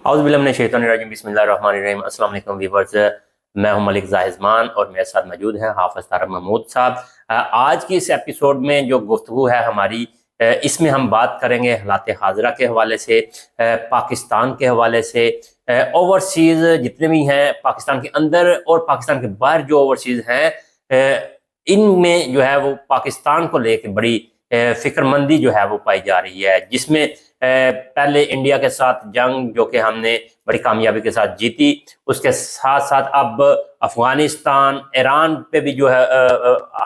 اعوذ باللہ من الشیطان الرجیم، بسم اللہ الرحمن الرحیم۔ السلام علیکم ویورز، میں ہوں ملک زاہزمان اور میرے ساتھ موجود ہیں حافظ طارق محمود صاحب۔ آج کی اس ایپیسوڈ میں جو گفتگو ہے ہماری، اس میں ہم بات کریں گے حالات حاضرہ کے حوالے سے، پاکستان کے حوالے سے، اوورسیز جتنے بھی ہیں پاکستان کے اندر اور پاکستان کے باہر جو اوورسیز ہیں، ان میں جو ہے وہ پاکستان کو لے کے بڑی فکر مندی جو ہے وہ پائی جا رہی ہے، جس میں پہلے انڈیا کے ساتھ جنگ جو کہ ہم نے بڑی کامیابی کے ساتھ جیتی، اس کے ساتھ ساتھ اب افغانستان، ایران پہ بھی جو ہے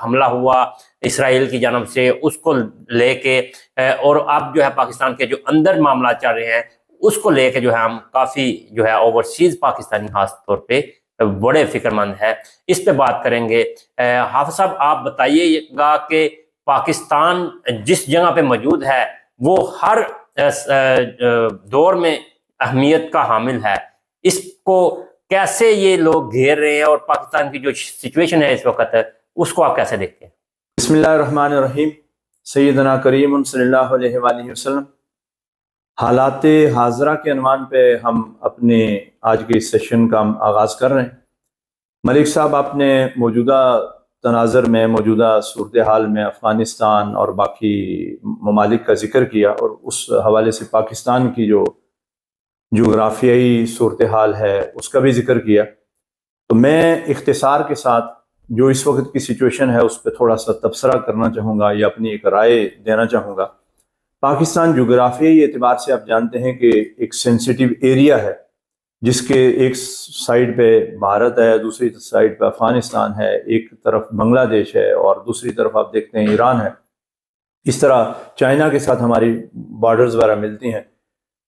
حملہ ہوا اسرائیل کی جانب سے، اس کو لے کے، اور اب جو ہے پاکستان کے جو اندر معاملات چل رہے ہیں اس کو لے کے جو ہے ہم کافی جو ہے اوورسیز پاکستانی خاص طور پہ بڑے فکر مند ہے۔ اس پہ بات کریں گے۔ حافظ صاحب، آپ بتائیے گا کہ پاکستان جس جگہ پہ موجود ہے وہ ہر دور میں اہمیت کا حامل ہے، اس کو کیسے یہ لوگ گھیر رہے ہیں اور پاکستان کی جو سچویشن ہے اس وقت اس کو آپ کیسے دیکھتے ہیں؟ بسم اللہ الرحمن الرحیم۔ سیدنا کریم صلی اللہ علیہ وآلہ وسلم، حالات حاضرہ کے عنوان پہ ہم اپنے آج کے اس سیشن کا آغاز کر رہے ہیں۔ ملک صاحب، آپ نے موجودہ تناظر میں، موجودہ صورتحال میں افغانستان اور باقی ممالک کا ذکر کیا، اور اس حوالے سے پاکستان کی جو جغرافیائی صورتحال ہے اس کا بھی ذکر کیا۔ تو میں اختصار کے ساتھ جو اس وقت کی سچویشن ہے اس پہ تھوڑا سا تبصرہ کرنا چاہوں گا یا اپنی ایک رائے دینا چاہوں گا۔ پاکستان جغرافیائی اعتبار سے آپ جانتے ہیں کہ ایک سینسیٹیو ایریا ہے، جس کے ایک سائیڈ پہ بھارت ہے، دوسری سائیڈ پہ افغانستان ہے، ایک طرف بنگلہ دیش ہے اور دوسری طرف آپ دیکھتے ہیں ایران ہے۔ اس طرح چائنا کے ساتھ ہماری بارڈرز وغیرہ ملتی ہیں۔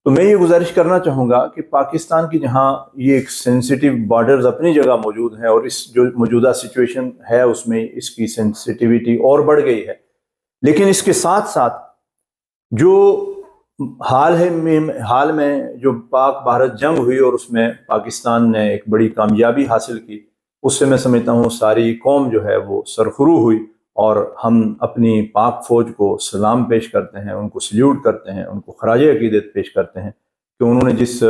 تو میں یہ گزارش کرنا چاہوں گا کہ پاکستان کی جہاں یہ ایک سینسیٹیو بارڈرز اپنی جگہ موجود ہیں اور اس جو موجودہ سچویشن ہے اس میں اس کی سینسیٹیویٹی اور بڑھ گئی ہے، لیکن اس کے ساتھ ساتھ جو حال میں جو پاک بھارت جنگ ہوئی اور اس میں پاکستان نے ایک بڑی کامیابی حاصل کی، اس سے میں سمجھتا ہوں ساری قوم جو ہے وہ سرخرو ہوئی، اور ہم اپنی پاک فوج کو سلام پیش کرتے ہیں، ان کو سلیوٹ کرتے ہیں، ان کو خراج عقیدت پیش کرتے ہیں کہ انہوں نے جس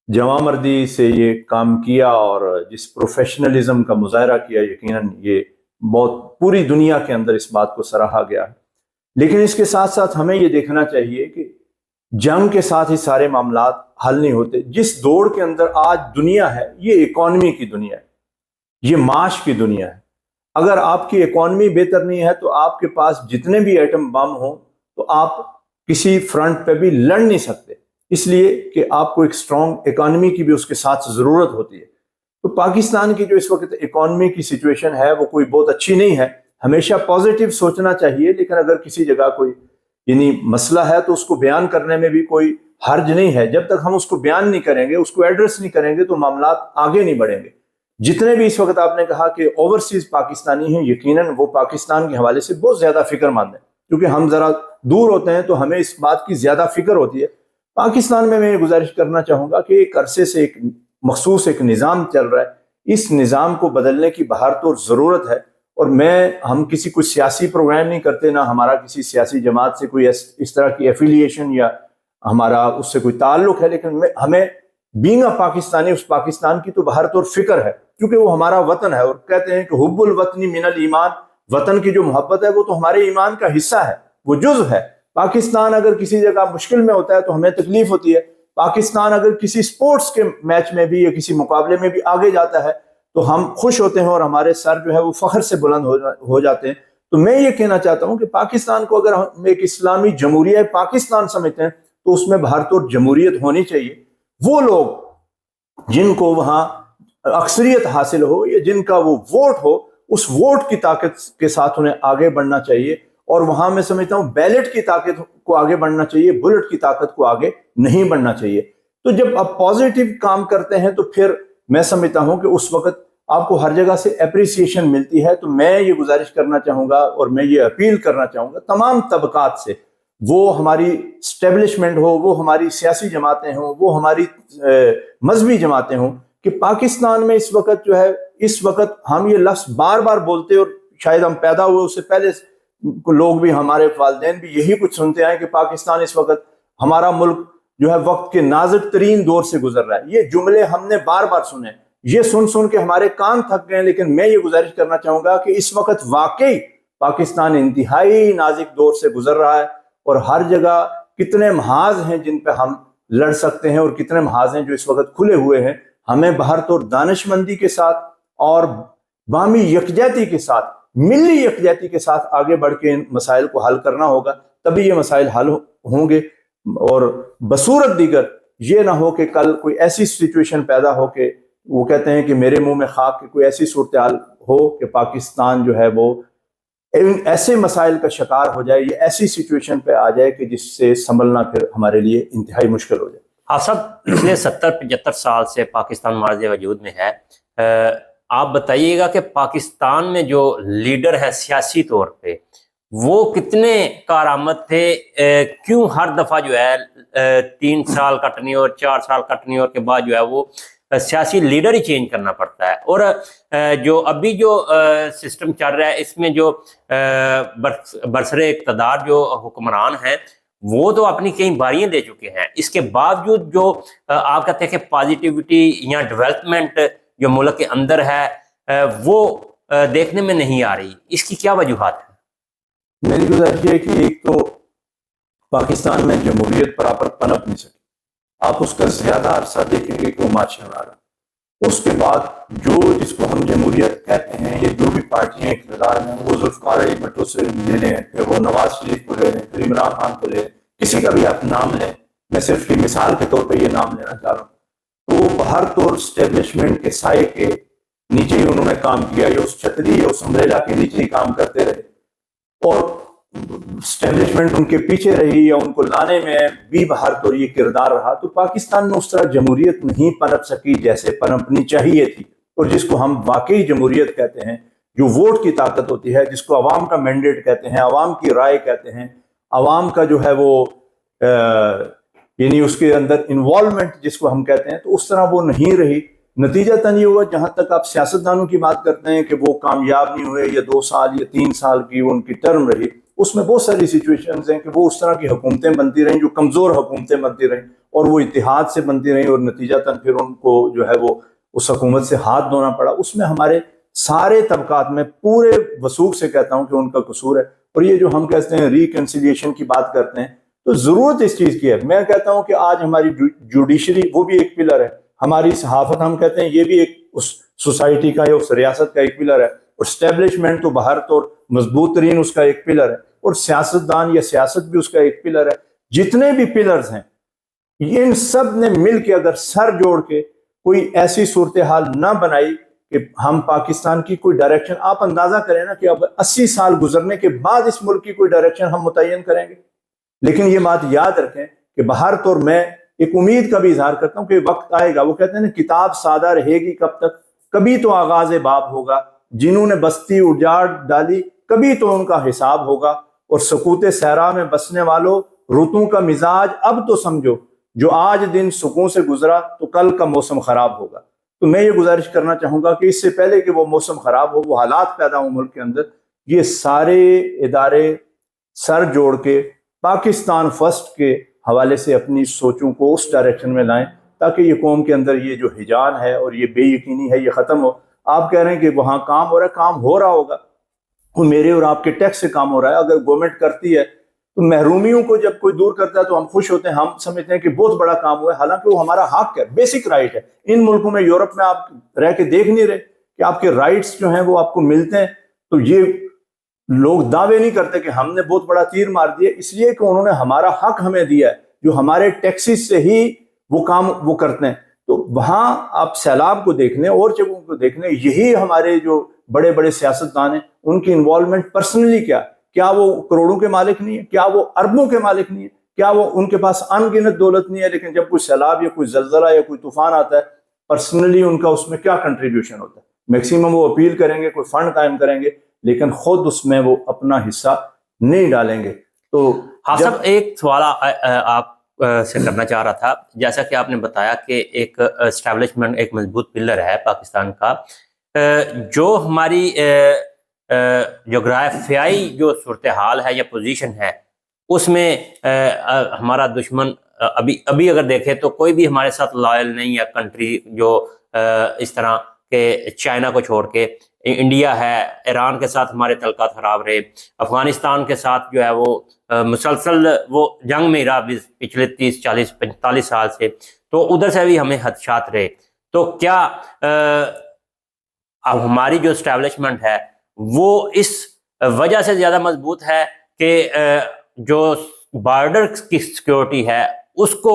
جواں مردی سے یہ کام کیا اور جس پروفیشنلزم کا مظاہرہ کیا، یقیناً یہ بہت پوری دنیا کے اندر اس بات کو سراہا گیا ہے۔ لیکن اس کے ساتھ ساتھ ہمیں یہ دیکھنا چاہیے کہ جنگ کے ساتھ ہی سارے معاملات حل نہیں ہوتے۔ جس دوڑ کے اندر آج دنیا ہے، یہ اکانومی کی دنیا ہے، یہ معاش کی دنیا ہے۔ اگر آپ کی اکانومی بہتر نہیں ہے تو آپ کے پاس جتنے بھی ایٹم بم ہوں تو آپ کسی فرنٹ پہ بھی لڑ نہیں سکتے، اس لیے کہ آپ کو ایک سٹرونگ اکانومی کی بھی اس کے ساتھ ضرورت ہوتی ہے۔ تو پاکستان کی جو اس وقت اکانومی کی سچویشن ہے وہ کوئی بہت اچھی نہیں ہے۔ ہمیشہ پازیٹیو سوچنا چاہیے، لیکن اگر کسی جگہ کوئی مسئلہ ہے تو اس کو بیان کرنے میں بھی کوئی حرج نہیں ہے۔ جب تک ہم اس کو بیان نہیں کریں گے، اس کو ایڈریس نہیں کریں گے تو معاملات آگے نہیں بڑھیں گے۔ جتنے بھی اس وقت آپ نے کہا کہ اوورسیز پاکستانی ہیں، یقیناً وہ پاکستان کے حوالے سے بہت زیادہ فکر مند ہیں، کیونکہ ہم ذرا دور ہوتے ہیں تو ہمیں اس بات کی زیادہ فکر ہوتی ہے۔ پاکستان میں یہ گزارش کرنا چاہوں گا کہ ایک عرصے سے ایک مخصوص ایک نظام چل رہا ہے، اس نظام کو بدلنے کی بہر طور ضرورت ہے۔ اور ہم کسی کوئی سیاسی پروگرام نہیں کرتے، نہ ہمارا کسی سیاسی جماعت سے کوئی اس طرح کی ایفیلیشن یا ہمارا اس سے کوئی تعلق ہے، لیکن ہمیں بینگ پاکستانی، اس پاکستان کی تو بہر طور فکر ہے، کیونکہ وہ ہمارا وطن ہے۔ اور کہتے ہیں کہ حب الوطنی من الایمان، وطن کی جو محبت ہے وہ تو ہمارے ایمان کا حصہ ہے، وہ جزء ہے۔ پاکستان اگر کسی جگہ مشکل میں ہوتا ہے تو ہمیں تکلیف ہوتی ہے۔ پاکستان اگر کسی سپورٹس کے میچ میں بھی یا کسی مقابلے میں بھی آگے جاتا ہے تو ہم خوش ہوتے ہیں اور ہمارے سر جو ہے وہ فخر سے بلند ہو جاتے ہیں۔ تو میں یہ کہنا چاہتا ہوں کہ پاکستان کو اگر ہم ایک اسلامی جمہوریہ پاکستان سمجھتے ہیں تو اس میں بہر طور جمہوریت ہونی چاہیے۔ وہ لوگ جن کو وہاں اکثریت حاصل ہو یا جن کا وہ ووٹ ہو، اس ووٹ کی طاقت کے ساتھ انہیں آگے بڑھنا چاہیے، اور وہاں میں سمجھتا ہوں بیلٹ کی طاقت کو آگے بڑھنا چاہیے، بلٹ کی طاقت کو آگے نہیں بڑھنا چاہیے۔ تو جب آپ پازیٹیو کام کرتے ہیں تو پھر میں سمجھتا ہوں کہ اس وقت آپ کو ہر جگہ سے اپریسیشن ملتی ہے۔ تو میں یہ گزارش کرنا چاہوں گا اور میں یہ اپیل کرنا چاہوں گا تمام طبقات سے، وہ ہماری اسٹیبلشمنٹ ہو، وہ ہماری سیاسی جماعتیں ہوں، وہ ہماری مذہبی جماعتیں ہوں، کہ پاکستان میں اس وقت جو ہے، اس وقت ہم یہ لفظ بار بار بولتے اور شاید ہم پیدا ہوئے اس سے پہلے لوگ بھی، ہمارے والدین بھی یہی کچھ سنتے آئے کہ پاکستان اس وقت ہمارا ملک جو ہے وقت کے نازک ترین دور سے گزر رہا ہے۔ یہ جملے ہم نے بار بار سنے، یہ سن کے ہمارے کان تھک گئے، لیکن میں یہ گزارش کرنا چاہوں گا کہ اس وقت واقعی پاکستان انتہائی نازک دور سے گزر رہا ہے، اور ہر جگہ کتنے محاذ ہیں جن پہ ہم لڑ سکتے ہیں، اور کتنے محاذ ہیں جو اس وقت کھلے ہوئے ہیں۔ ہمیں بہر طور دانش مندی کے ساتھ اور باہمی یکجہتی کے ساتھ، ملی یکجہتی کے ساتھ آگے بڑھ کے ان مسائل کو حل کرنا ہوگا، تبھی یہ مسائل حل ہوں گے۔ اور بصورت دیگر یہ نہ ہو کہ کل کوئی ایسی سچویشن پیدا ہو کہ وہ کہتے ہیں کہ میرے منہ میں خاک، کہ کوئی ایسی صورتحال ہو کہ پاکستان جو ہے وہ ایسے مسائل کا شکار ہو جائے، یہ ایسی سچویشن پہ آ جائے کہ جس سے سنبھلنا پھر ہمارے لیے انتہائی مشکل ہو جائے۔ آپ صاحب پچھلے 70-75 سال سے پاکستان معرض وجود میں ہے، آپ بتائیے گا کہ پاکستان میں جو لیڈر ہے سیاسی طور پہ وہ کتنے کارآمد تھے؟ کیوں ہر دفعہ جو ہے 3 سال کا ٹنیور، 4 سال کا ٹنیور کے بعد جو ہے وہ سیاسی لیڈر ہی چینج کرنا پڑتا ہے؟ اور جو ابھی جو سسٹم چل رہا ہے اس میں جو برسر اقتدار جو حکمران ہیں وہ تو اپنی کئی باریاں دے چکے ہیں، اس کے باوجود جو آپ کہتے ہیں کہ پازیٹیوٹی یا ڈیولپمنٹ جو ملک کے اندر ہے وہ دیکھنے میں نہیں آ رہی، اس کی کیا وجوہات ہیں؟ میری گزارش یہ ہے کہ ایک تو پاکستان میں جمہوریت برابر پنپ نہیں سکی، آپ اس کا زیادہ عرصہ دیکھیں گے کہ وہ مارشل لا رہا۔ اس کے بعد جو جس کو ہم جمہوریت کہتے ہیں، یہ جو بھی پارٹیاں اقتدار میں، وہ ذوالفقار علی بھٹو سے لے لیں، پھر وہ نواز شریف کو لے لیں، پھر عمران خان کو لے لیں، کسی کا بھی آپ نام لیں، میں صرف کی مثال کے طور پہ یہ نام لینا چاہ رہا ہوں، تو وہ ہر طور اسٹیبلشمنٹ کے سائے کے نیچے ہی انہوں نے کام کیا، یا اس چھتری یا اس امبریلا کے نیچے ہی کام کرتے رہے، اور اسٹیبلشمنٹ ان کے پیچھے رہی یا ان کو لانے میں بھی بہر طور یہ کردار رہا۔ تو پاکستان میں اس طرح جمہوریت نہیں پنپ سکی جیسے پنپنی چاہیے تھی، اور جس کو ہم واقعی جمہوریت کہتے ہیں، جو ووٹ کی طاقت ہوتی ہے، جس کو عوام کا مینڈیٹ کہتے ہیں، عوام کی رائے کہتے ہیں، عوام کا جو ہے وہ یعنی اس کے اندر انوالومنٹ جس کو ہم کہتے ہیں، تو اس طرح وہ نہیں رہی۔ نتیجہ تن یہ ہوا، جہاں تک آپ سیاستدانوں کی بات کرتے ہیں کہ وہ کامیاب نہیں ہوئے، یا 2 سال یا 3 سال کی ان کی ٹرم رہی، اس میں بہت ساری سچویشنز ہیں کہ وہ اس طرح کی حکومتیں بنتی رہیں جو کمزور حکومتیں بنتی رہیں، اور وہ اتحاد سے بنتی رہیں، اور نتیجہ تن پھر ان کو جو ہے وہ اس حکومت سے ہاتھ دھونا پڑا۔ اس میں ہمارے سارے طبقات میں پورے وثوق سے کہتا ہوں کہ ان کا قصور ہے۔ اور یہ جو ہم کہتے ہیں ریکنسیلیشن کی بات کرتے ہیں، تو ضرورت اس چیز کی ہے۔ میں کہتا ہوں کہ آج ہماری جوڈیشری وہ بھی ایک پلر ہے، ہماری صحافت ہم کہتے ہیں یہ بھی ایک اس سوسائٹی کا یا اس ریاست کا ایک پلر ہے، اور اسٹیبلشمنٹ تو بہر طور مضبوط ترین اس کا ایک پلر ہے، اور سیاستدان یا سیاست بھی اس کا ایک پلر ہے۔ جتنے بھی پلرز ہیں ان سب نے مل کے اگر سر جوڑ کے کوئی ایسی صورتحال نہ بنائی کہ ہم پاکستان کی کوئی ڈائریکشن، آپ اندازہ کریں نا کہ اب 80 سال گزرنے کے بعد اس ملک کی کوئی ڈائریکشن ہم متعین کریں گے۔ لیکن یہ بات یاد رکھیں کہ بہر طور میں ایک امید کا بھی اظہار کرتا ہوں کہ وقت آئے گا، وہ کہتے ہیں نا کتاب سادہ رہے گی کب تک، کبھی تو آغاز باب ہوگا، جنہوں نے بستی اجاڑ ڈالی کبھی تو ان کا حساب ہوگا، اور سکوت صحرا میں بسنے والوں رتوں کا مزاج اب تو سمجھو، جو آج دن سکون سے گزرا تو کل کا موسم خراب ہوگا۔ تو میں یہ گزارش کرنا چاہوں گا کہ اس سے پہلے کہ وہ موسم خراب ہو، وہ حالات پیدا ہوں ملک کے اندر، یہ سارے ادارے سر جوڑ کے پاکستان فرسٹ کے حوالے سے اپنی سوچوں کو اس ڈائریکشن میں لائیں، تاکہ یہ قوم کے اندر یہ جو ہجان ہے اور یہ بے یقینی ہے یہ ختم ہو۔ آپ کہہ رہے ہیں کہ وہاں کام ہو رہا ہے، کام ہو رہا ہوگا، وہ میرے اور آپ کے ٹیکس سے کام ہو رہا ہے۔ اگر گورنمنٹ کرتی ہے تو محرومیوں کو جب کوئی دور کرتا ہے تو ہم خوش ہوتے ہیں، ہم سمجھتے ہیں کہ بہت بڑا کام ہوا ہے، حالانکہ وہ ہمارا حق ہے، بیسک رائٹ ہے۔ ان ملکوں میں، یورپ میں آپ رہ کے دیکھ نہیں رہے کہ آپ کے رائٹس جو ہیں وہ آپ کو ملتے ہیں، تو یہ لوگ دعوے نہیں کرتے کہ ہم نے بہت بڑا تیر مار دیا، اس لیے کہ انہوں نے ہمارا حق ہمیں دیا ہے، جو ہمارے ٹیکسز سے ہی وہ کام وہ کرتے ہیں۔ تو وہاں آپ سیلاب کو دیکھ لیں اور جگہوں کو دیکھ لیں، یہی ہمارے جو بڑے بڑے سیاستدان ہیں ان کی انوالومنٹ پرسنلی کیا وہ کروڑوں کے مالک نہیں ہے؟ کیا وہ اربوں کے مالک نہیں ہے؟ کیا وہ ان کے پاس ان گنت دولت نہیں ہے؟ لیکن جب کوئی سیلاب یا کوئی زلزلہ یا کوئی طوفان آتا ہے، پرسنلی ان کا اس میں کیا کنٹریبیوشن ہوتا ہے؟ میکسیمم وہ اپیل کریں گے، کوئی فنڈ قائم کریں گے، لیکن خود اس میں وہ اپنا حصہ نہیں ڈالیں گے۔ تو صاحب ایک سوال آپ سے کرنا چاہ رہا تھا، جیسا کہ آپ نے بتایا کہ ایک اسٹیبلشمنٹ ایک مضبوط پلر ہے پاکستان کا، جو ہماری جغرافیائی جو صورتحال ہے یا پوزیشن ہے اس میں ہمارا دشمن ابھی اگر دیکھیں تو کوئی بھی ہمارے ساتھ لائل نہیں ہے کنٹری جو اس طرح کہ چائنا کو چھوڑ کے انڈیا ہے، ایران کے ساتھ ہمارے تعلقات خراب رہے، افغانستان کے ساتھ جو ہے وہ مسلسل وہ جنگ میں رہا پچھلے 30 40 45 سال سے، تو ادھر سے بھی ہمیں خدشات رہے. تو کیا اب ہماری جو اسٹیبلشمنٹ ہے وہ اس وجہ سے زیادہ مضبوط ہے کہ جو بارڈر کی سیکیورٹی ہے اس کو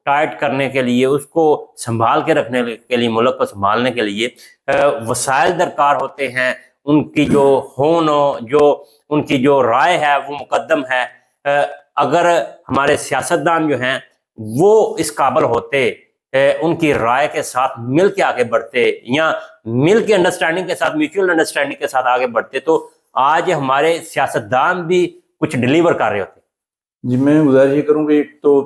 ٹائٹ کرنے کے لیے، اس کو سنبھال کے رکھنے کے لیے، ملک کو سنبھالنے کے لیے وسائل درکار ہوتے ہیں، ان کی جو جو ان کی جو رائے ہے وہ مقدم ہے. اگر ہمارے سیاستدان جو ہیں وہ اس قابل ہوتے، ان کی رائے کے ساتھ مل کے آگے بڑھتے، یا مل کے انڈرسٹینڈنگ کے ساتھ، میوچل انڈرسٹینڈنگ کے ساتھ آگے بڑھتے، تو آج ہمارے سیاستدان بھی کچھ ڈیلیور کر رہے ہوتے. جی میں گزارش یہ کروں گا، ایک تو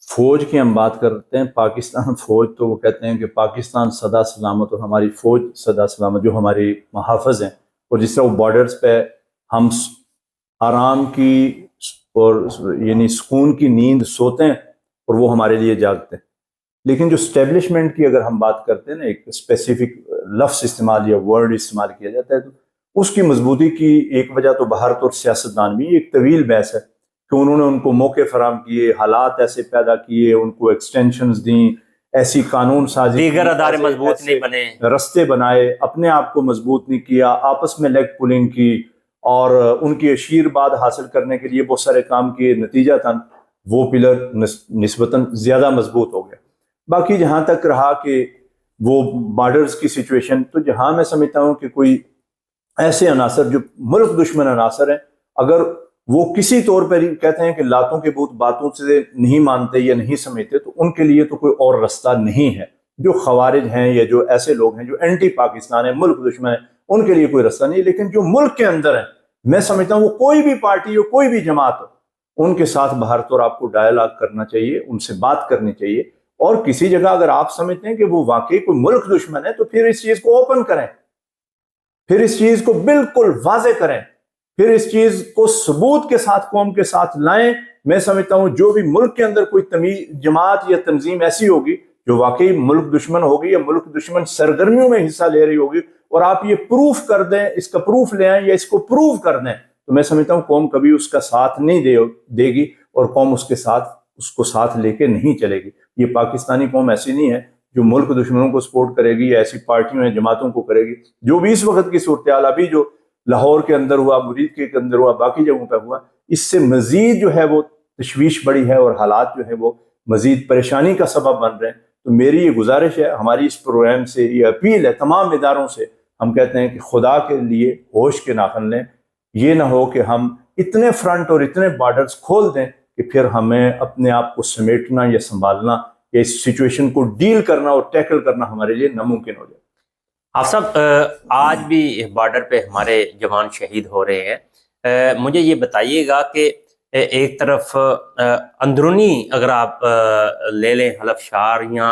فوج کی ہم بات کرتے ہیں، پاکستان فوج، تو وہ کہتے ہیں کہ پاکستان سدا سلامت، اور ہماری فوج سدا سلامت، جو ہماری محافظ ہیں. اور جس طرح وہ بارڈرز پہ ہم آرام کی اور یعنی سکون کی نیند سوتے ہیں اور وہ ہمارے لیے جاگتے ہیں. لیکن جو اسٹیبلشمنٹ کی اگر ہم بات کرتے ہیں نا، ایک اسپیسیفک لفظ استعمال یا ورڈ استعمال کیا جاتا ہے، تو اس کی مضبوطی کی ایک وجہ تو بھارت اور سیاستدان بھی، ایک طویل بحث ہے کہ انہوں نے ان کو موقع فراہم کیے، حالات ایسے پیدا کیے، ان کو ایکسٹینشنز دیں، ایسی قانون سازی، دیگر ادارے مضبوط نہیں بنے، رستے بنائے، اپنے آپ کو مضبوط نہیں کیا، آپس میں لیگ پولنگ کی، اور ان کی آشیرواد حاصل کرنے کے لیے بہت سارے کام کیے. نتیجہ تن وہ پلر نسبتاً زیادہ مضبوط ہو گیا. باقی جہاں تک رہا کہ وہ بارڈرز کی سچویشن، تو جہاں میں سمجھتا ہوں کہ کوئی ایسے عناصر جو ملک دشمن عناصر ہیں، اگر وہ کسی طور پر کہتے ہیں کہ لاتوں کے بت باتوں سے نہیں مانتے یا نہیں سمجھتے، تو ان کے لیے تو کوئی اور رستہ نہیں ہے. جو خوارج ہیں یا جو ایسے لوگ ہیں جو اینٹی پاکستان ہیں، ملک دشمن ہیں، ان کے لیے کوئی رستہ نہیں. لیکن جو ملک کے اندر ہیں، میں سمجھتا ہوں وہ کوئی بھی پارٹی ہو، کوئی بھی جماعت ہو، ان کے ساتھ بھارت اور آپ کو ڈائلاگ کرنا چاہیے، ان سے بات کرنی چاہیے. اور کسی جگہ اگر آپ سمجھتے ہیں کہ وہ واقعی کوئی ملک دشمن ہے، تو پھر اس چیز کو اوپن کریں، پھر اس چیز کو بالکل واضح کریں، پھر اس چیز کو ثبوت کے ساتھ قوم کے ساتھ لائیں. میں سمجھتا ہوں جو بھی ملک کے اندر کوئی جماعت یا تنظیم ایسی ہوگی جو واقعی ملک دشمن ہوگی یا ملک دشمن سرگرمیوں میں حصہ لے رہی ہوگی، اور آپ یہ پروف کر دیں، اس کا پروف لے آئیں یا اس کو پروف کر دیں، تو میں سمجھتا ہوں قوم کبھی اس کا ساتھ نہیں دے گی، اور قوم اس کو ساتھ لے کے نہیں چلے گی. یہ پاکستانی قوم ایسی نہیں ہے جو ملک دشمنوں کو سپورٹ کرے گی یا ایسی پارٹیوں یا جماعتوں کو کرے گی. جو بھی اس وقت کی صورتحال، ابھی جو لاہور کے اندر ہوا، مرید کے اندر ہوا، باقی جگہوں پہ ہوا، اس سے مزید جو ہے وہ تشویش بڑی ہے، اور حالات جو ہے وہ مزید پریشانی کا سبب بن رہے ہیں. تو میری یہ گزارش ہے، ہماری اس پروگرام سے یہ اپیل ہے تمام اداروں سے، ہم کہتے ہیں کہ خدا کے لیے ہوش کے ناخن لیں. یہ نہ ہو کہ ہم اتنے فرنٹ اور اتنے بارڈرز کھول دیں کہ پھر ہمیں اپنے آپ کو سمیٹنا یا سنبھالنا یا اس سچویشن کو ڈیل کرنا اور ٹیکل کرنا ہمارے لیے ناممکن ہو جائے. آپ صاحب، آج بھی بارڈر پہ ہمارے جوان شہید ہو رہے ہیں. مجھے یہ بتائیے گا کہ ایک طرف اندرونی اگر آپ لے لیں حلف شار یا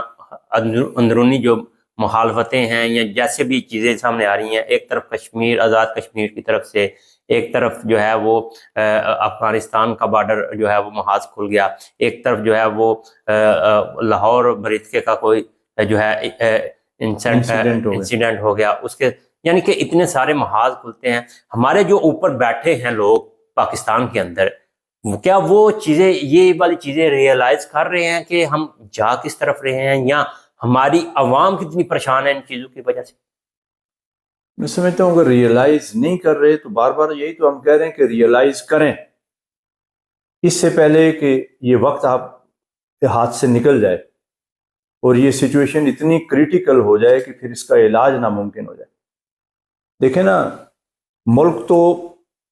اندرونی جو مخالفتیں ہیں یا جیسے بھی چیزیں سامنے آ رہی ہیں، ایک طرف کشمیر، آزاد کشمیر کی طرف سے، ایک طرف جو ہے وہ افغانستان کا بارڈر جو ہے وہ محاذ کھل گیا، ایک طرف جو ہے وہ لاہور مریتکے کا کوئی جو ہے انسیڈنٹ ہو گیا، اس کے یعنی کہ اتنے سارے محاذ کھلتے ہیں. ہمارے جو اوپر بیٹھے ہیں لوگ پاکستان کے اندر، کیا وہ چیزیں، یہ والی چیزیں ریئلائز کر رہے ہیں کہ ہم جا کس طرف رہے ہیں، یا ہماری عوام کتنی پریشان ہے ان چیزوں کی وجہ سے؟ میں سمجھتا ہوں اگر ریئلائز نہیں کر رہے تو بار بار یہی تو ہم کہہ رہے ہیں کہ ریئلائز کریں، اس سے پہلے کہ یہ وقت آپ کے ہاتھ سے نکل جائے اور یہ سچویشن اتنی کریٹیکل ہو جائے کہ پھر اس کا علاج ناممکن ہو جائے. دیکھیں نا، ملک تو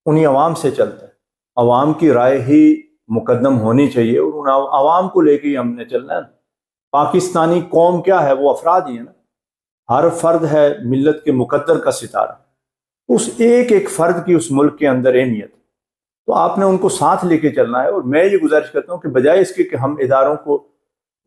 انہی عوام سے چلتا ہے، عوام کی رائے ہی مقدم ہونی چاہیے، اور ان عوام کو لے کے ہی ہم نے چلنا ہے. پاکستانی قوم کیا ہے؟ وہ افراد ہی ہیں نا. ہر فرد ہے ملت کے مقدر کا ستارہ. اس ایک فرد کی اس ملک کے اندر اہمیت، تو آپ نے ان کو ساتھ لے کے چلنا ہے. اور میں یہ گزارش کرتا ہوں کہ بجائے اس کے کہ ہم اداروں کو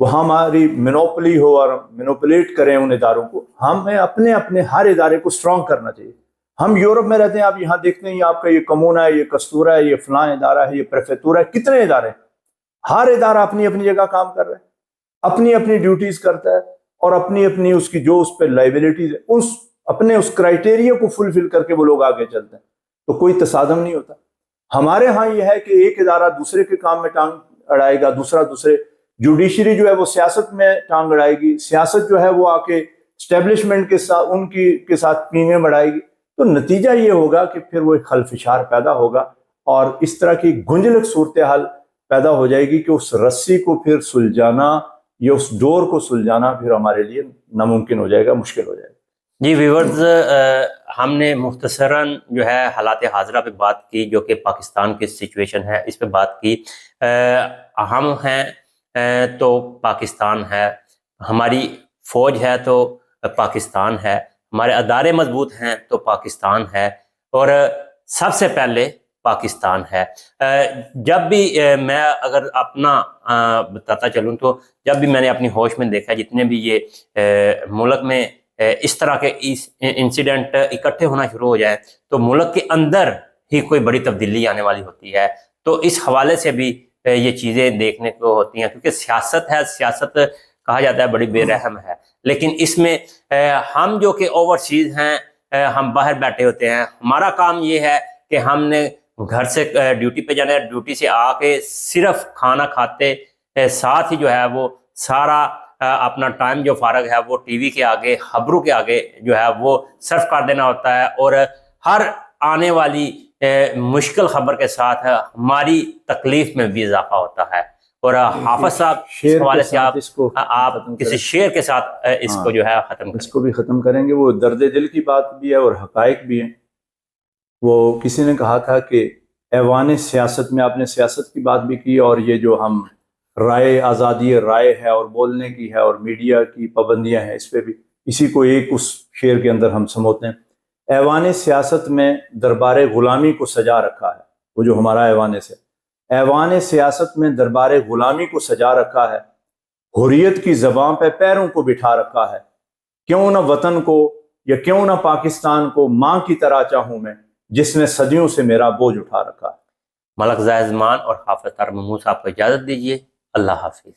وہاں ہماری مینوپلی ہو اور مینوپولیٹ کریں ان اداروں کو، ہمیں اپنے ہر ادارے کو اسٹرانگ کرنا چاہیے. ہم یورپ میں رہتے ہیں، آپ یہاں دیکھتے ہیں آپ کا یہ کمونا ہے، یہ کستورا ہے، یہ فلاں ادارہ ہے، یہ پریفیکٹورا ہے، کتنے ادارے ہیں. ہر ادارہ اپنی اپنی جگہ کام کر رہا ہے، اپنی اپنی ڈیوٹیز کرتا ہے اور اپنی اپنی اس کی جو اس پہ لائبلٹیز ہے اپنے اس کرائٹیریا کو فلفل کر کے وہ لوگ آگے چلتے ہیں، تو کوئی تصادم نہیں ہوتا۔ ہمارے ہاں یہ ہے کہ ایک ادارہ دوسرے کے کام میں ٹانگ اڑائے گا، دوسرا دوسرے، جوڈیشری جو ہے وہ سیاست میں ٹانگ اڑائے گی، سیاست جو ہے وہ آ کے اسٹیبلشمنٹ کے ساتھ ان کے ساتھ پینگیں بڑھائے گی، تو نتیجہ یہ ہوگا کہ پھر وہ ایک خلفشار پیدا ہوگا اور اس طرح کی گنجلک صورتحال پیدا ہو جائے گی کہ اس رسی کو پھر سلجھانا یا اس ڈور کو سلجھانا پھر ہمارے لیے ناممکن ہو جائے گا، مشکل ہو جائے گا۔ جی ویورز، ہم نے مختصراً جو ہے حالات حاضرہ پہ بات کی، جو کہ پاکستان کی سچویشن ہے اس پہ بات کی۔ ہم ہیں تو پاکستان ہے، ہماری فوج ہے تو پاکستان ہے، ہمارے ادارے مضبوط ہیں تو پاکستان ہے، اور سب سے پہلے پاکستان ہے۔ جب بھی میں اگر اپنا بتاتا چلوں تو جب بھی میں نے اپنی ہوش میں دیکھا جتنے بھی یہ ملک میں اس طرح کے انسیڈنٹ اکٹھے ہونا شروع ہو جائیں تو ملک کے اندر ہی کوئی بڑی تبدیلی آنے والی ہوتی ہے، تو اس حوالے سے بھی یہ چیزیں دیکھنے کو ہوتی ہیں، کیونکہ سیاست ہے، سیاست کہا جاتا ہے بڑی بے رحم ہے، لیکن اس میں ہم جو کہ اوورسیز ہیں، ہم باہر بیٹھے ہوتے ہیں، ہمارا کام یہ ہے کہ ہم نے گھر سے ڈیوٹی پہ جانا ہے، ڈیوٹی سے آ کے صرف کھانا کھاتے ساتھ ہی جو ہے وہ سارا اپنا ٹائم جو فارغ ہے وہ ٹی وی کے آگے، خبروں کے آگے جو ہے وہ صرف کر دینا ہوتا ہے، اور ہر آنے والی مشکل خبر کے ساتھ ہماری تکلیف میں بھی اضافہ ہوتا ہے۔ اور حافظ صاحب اس حوالے سے آپ کسی شعر کے ساتھ اس کو جو ہے ختم کریں۔ اس کو بھی ختم کریں گے، وہ درد دل کی بات بھی ہے اور حقائق بھی ہیں۔ وہ کسی نے کہا تھا کہ ایوان سیاست میں، آپ نے سیاست کی بات بھی کی، اور یہ جو ہم رائے، آزادی رائے ہے اور بولنے کی ہے اور میڈیا کی پابندیاں ہیں، اس پہ بھی اسی کو ایک اس شعر کے اندر ہم سموتے ہیں۔ ایوان سیاست میں دربار غلامی کو سجا رکھا ہے، وہ جو ہمارا ایوان سے، ایوان سیاست میں دربار غلامی کو سجا رکھا ہے، حریت کی زبان پہ پیروں کو بٹھا رکھا ہے، کیوں نہ وطن کو یا کیوں نہ پاکستان کو ماں کی طرح چاہوں میں، جس نے صدیوں سے میرا بوجھ اٹھا رکھا ہے۔ ملک زاہد زمان اور حافظ طاہر محمود صاحب کو اجازت دیجیے، اللہ حافظ۔